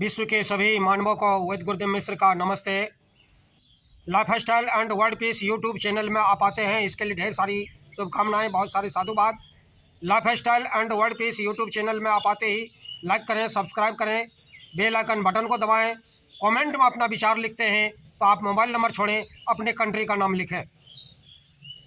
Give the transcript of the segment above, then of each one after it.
विश्व के सभी मानवों को वैद्य गुरुदेव मिश्र का नमस्ते। Life style and world peace YouTube channel में आप आते हैं, इसके लिए ढेर सारी शुभकामनाएं, बहुत सारे साधुवाद। Life style and world peace YouTube channel में आप आते ही लाइक करें, सब्सक्राइब करें, बेल आइकन बटन को दबाएं। कमेंट में अपना विचार लिखते हैं तो आप मोबाइल नंबर छोड़ें, अपने कंट्री का नाम लिखें।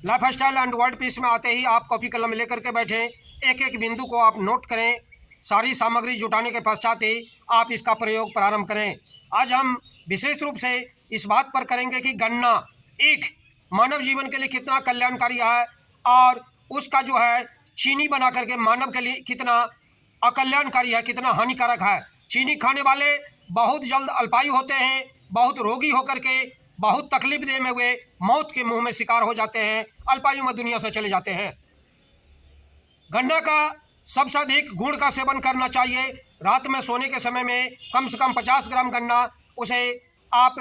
Life style and world peace में आते ही आप कॉपी कलम लेकर के बैठें, एक एक बिंदु को आप नोट करें। सारी सामग्री जुटाने के पश्चात ही आप इसका प्रयोग प्रारंभ करें। आज हम विशेष रूप से इस बात पर करेंगे कि गन्ना एक मानव जीवन के लिए कितना कल्याणकारी है और उसका जो है चीनी बना करके मानव के लिए कितना अकल्याणकारी है, कितना हानिकारक है। चीनी खाने वाले बहुत जल्द अल्पायु होते हैं, बहुत रोगी होकर के बहुत तकलीफ देह में हुए मौत के मुंह में शिकार हो जाते हैं, अल्पायु में दुनिया से चले जाते हैं। गन्ना का सबसे अधिक गुड़ का सेवन करना चाहिए। रात में सोने के समय में कम से कम 50 ग्राम गन्ना, उसे आप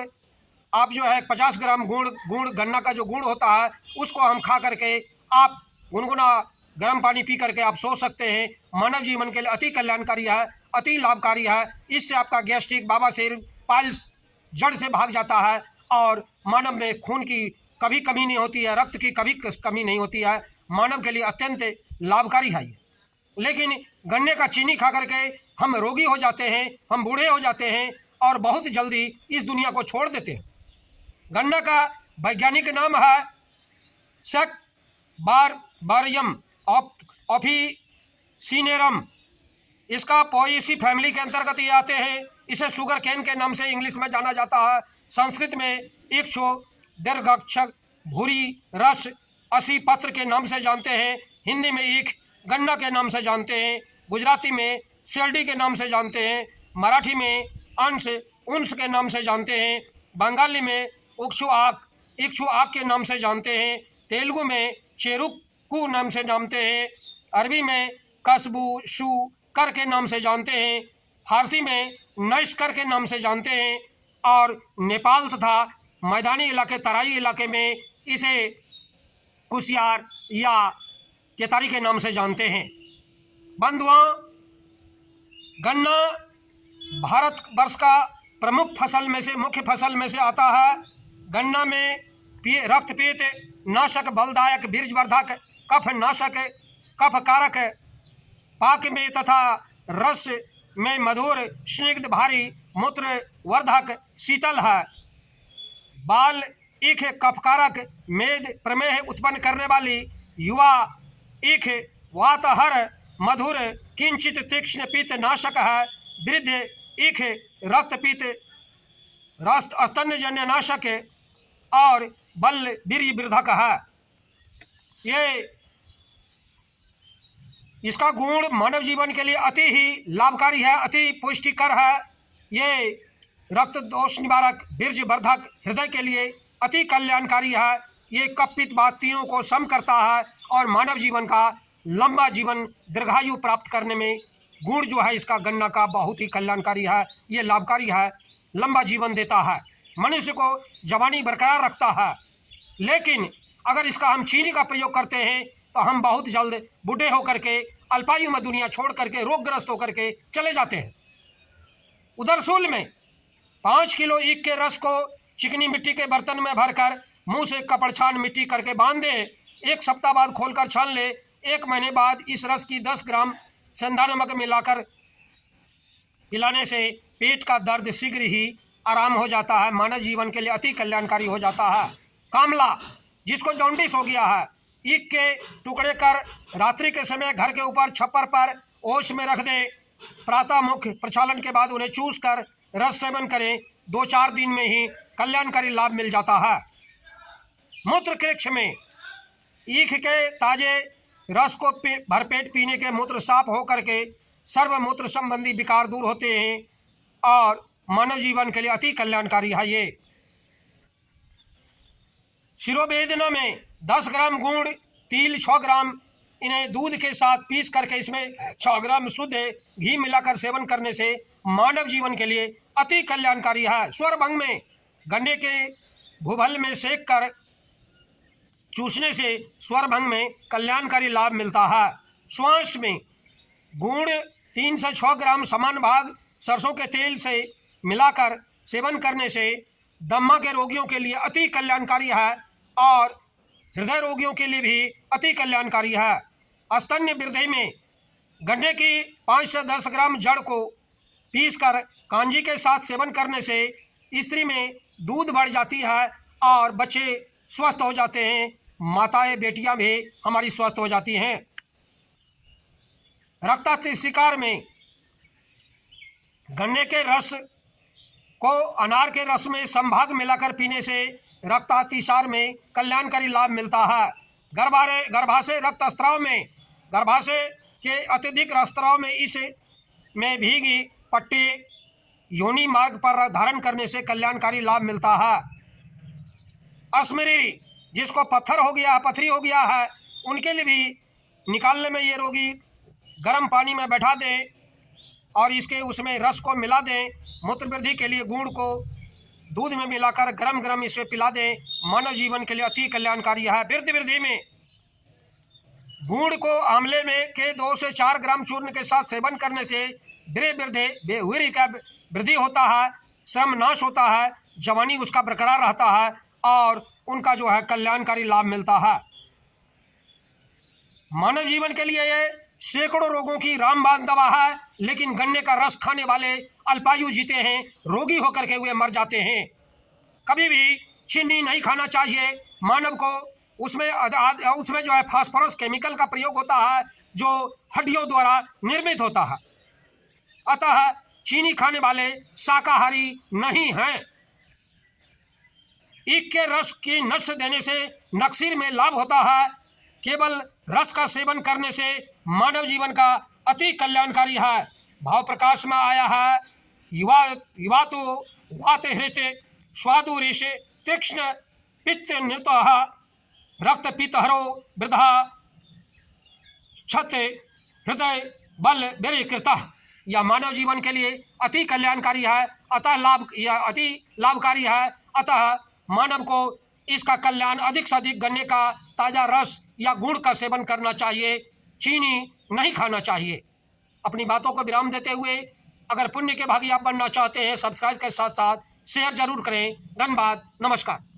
जो है 50 ग्राम गुड़ गन्ना का जो गुड़ होता है उसको हम खा करके आप गुनगुना गर्म पानी पी करके आप सो सकते हैं। मानव जीवन के लिए अति कल्याणकारी है, अति लाभकारी है। इससे आपका गैस्ट्रिक, बवासीर, पाइल्स जड़ से भाग जाता है और मानव में खून की कभी कमी नहीं होती है, रक्त की कभी कमी नहीं होती है। मानव के लिए अत्यंत लाभकारी है ये। लेकिन गन्ने का चीनी खा करके हम रोगी हो जाते हैं, हम बूढ़े हो जाते हैं और बहुत जल्दी इस दुनिया को छोड़ देते हैं। गन्ना का वैज्ञानिक नाम है सैकबारबरियम ऑफिसिनेरम। इसका पोएसी फैमिली के अंतर्गत ये आते हैं। इसे शुगर केन के नाम से इंग्लिश में जाना जाता है। संस्कृत में इक्षु, दीर्घाक्षर, भूरी, रस, असी पत्र के नाम से जानते हैं। हिंदी में ईख, गन्ना के नाम से जानते हैं। गुजराती में शेरडी के नाम से जानते हैं। मराठी में अंश, उंस के नाम से जानते हैं। बंगाली में इक्षुआक के नाम से जानते हैं। तेलुगु में चेरुक्कू नाम से जानते हैं। अरबी में कस्बू शू कर के नाम से जानते हैं। फारसी में नैशकर के नाम से जानते हैं और नेपाल तथा मैदानी इलाके, तराई इलाके में इसे कुसियार या केतारी के नाम से जानते हैं। बंधुओं, गन्ना भारतवर्ष का प्रमुख फसल में से, मुख्य फसल में से आता है। गन्ना में रक्तपीत नाशक, बलदायक, बीर्जवर्धक, कफ नाशक, कफ कारक, पाक में तथा रस में मधुर, स्निग्ध, भारी, मूत्र वर्धक, शीतल है। बाल ईख कफकारक, मेद प्रमेह उत्पन्न करने वाली, युवा ईख वातहर, मधुर, किंचित तीक्ष्ण, पित्त नाशक है। वृद्ध ईख रक्तपित्त, स्तन्यजन्य नाशक और बल वीर्य वर्धक है। ये इसका गुण मानव जीवन के लिए अति ही लाभकारी है, अति पुष्टिकर है। ये रक्त दोष निवारक, वीर्य वर्धक, हृदय के लिए अति कल्याणकारी है। ये कफ पित्त वातियों को सम करता है और मानव जीवन का लंबा जीवन, दीर्घायु प्राप्त करने में गुण जो है इसका गन्ना का बहुत ही कल्याणकारी है। ये लाभकारी है, लंबा जीवन देता है, मनुष्य को जवानी बरकरार रखता है। लेकिन अगर इसका हम चीनी का प्रयोग करते हैं तो हम बहुत जल्द बूढ़े होकर के अल्पायु में दुनिया छोड़ करके रोगग्रस्त होकर के चले जाते हैं। उदरसूल में 5 किलो ईख के रस को चिकनी मिट्टी के बर्तन में भरकर मुंह से कपड़ छान मिट्टी करके बांध दें। 1 सप्ताह बाद खोलकर छान ले। 1 महीने बाद इस रस की 10 ग्राम सेंधा नमक मिलाकर पिलाने से पेट का दर्द शीघ्र ही आराम हो जाता है, मानव जीवन के लिए अति कल्याणकारी हो जाता है। कामला, जिसको जॉन्डिस हो गया है, ईख के टुकड़े कर रात्रि के समय घर के ऊपर छप्पर पर ओश में रख दें। प्रातः मुख प्रक्षालन के बाद उन्हें चूस कर रस सेवन करें। 2-4 दिन में ही कल्याणकारी लाभ मिल जाता है। मूत्र कृक्ष में ईख के ताजे रस को भरपेट पीने के मूत्र साफ हो करके सर्वमूत्र संबंधी विकार दूर होते हैं और मानव जीवन के लिए अति कल्याणकारी है। ये शिरोवेदना में 10 ग्राम गुड़, तिल 6 ग्राम, इन्हें दूध के साथ पीस करके इसमें 6 ग्राम शुद्ध घी मिलाकर सेवन करने से मानव जीवन के लिए अति कल्याणकारी है। स्वरभंग में गन्ने के भूभल में सेक कर चूसने से स्वरभंग में कल्याणकारी लाभ मिलता है। श्वास में गुड़ 3 से 6 ग्राम समान भाग सरसों के तेल से मिलाकर सेवन करने से दमा के रोगियों के लिए अति कल्याणकारी है और हृदय रोगियों के लिए भी अति कल्याणकारी है। स्तन्य वृद्धि में गन्ने की 5 से 10 ग्राम जड़ को पीसकर कांजी के साथ सेवन करने से स्त्री में दूध बढ़ जाती है और बच्चे स्वस्थ हो जाते हैं, माताएं बेटियां भी हमारी स्वस्थ हो जाती हैं। रक्तातिशिकार में गन्ने के रस को अनार के रस में संभाग मिलाकर पीने से रक्तातिसार में कल्याणकारी लाभ मिलता है। गर्भाशय रक्तस्राव में गर्भाशय के अत्यधिक रक्तस्राव में इस में भीगी पट्टी योनि मार्ग पर धारण करने से कल्याणकारी लाभ मिलता है। अश्मरी जिसको पथरी हो गया है उनके लिए भी निकालने में ये रोगी गर्म पानी में बैठा दें और इसके उसमें रस को मिला दें। मूत्र वृद्धि के लिए गुड़ को दूध में मिलाकर गरम गरम इसे पिला दें, मानव जीवन के लिए अति कल्याणकारी है। वृद्धि में गुड़ को आंवले में के 2 से 4 ग्राम चूर्ण के साथ सेवन करने से वीर्य का वृद्धि होता है, श्रम नाश होता है, जवानी उसका बरकरार रहता है और उनका जो है कल्याणकारी लाभ मिलता है। मानव जीवन के लिए ये सैकड़ों रोगों की रामबाण दवा है, लेकिन गन्ने का रस खाने वाले अल्पायु जीते हैं, रोगी होकर के वे मर जाते हैं। कभी भी चीनी नहीं खाना चाहिए। मानव को उसमें जो है फास्फोरस केमिकल का प्रयोग होता है जो हड्डियों द्वारा निर्मित होता है, अतः चीनी खाने वाले शाकाहारी नहीं हैं। ईख के रस की नस देने से नक्सीर में लाभ होता है। केवल रस का सेवन करने से मानव जीवन का अति कल्याणकारी है। भाव प्रकाश में आया है, युवा तो वात हृत स्वादु ऋषि तीक्ष्ण पित्त नृत रक्त पितहरो वृद्धा छत हृदय बल वीर्यकृत। यह मानव जीवन के लिए अति कल्याणकारी है, अति लाभकारी है। अतः मानव को इसका कल्याण अधिक से अधिक गन्ने का ताज़ा रस या गुड़ का सेवन करना चाहिए, चीनी नहीं खाना चाहिए। अपनी बातों को विराम देते हुए अगर पुण्य के भागी आप बनना चाहते हैं, सब्सक्राइब के साथ साथ शेयर जरूर करें। धन्यवाद, नमस्कार।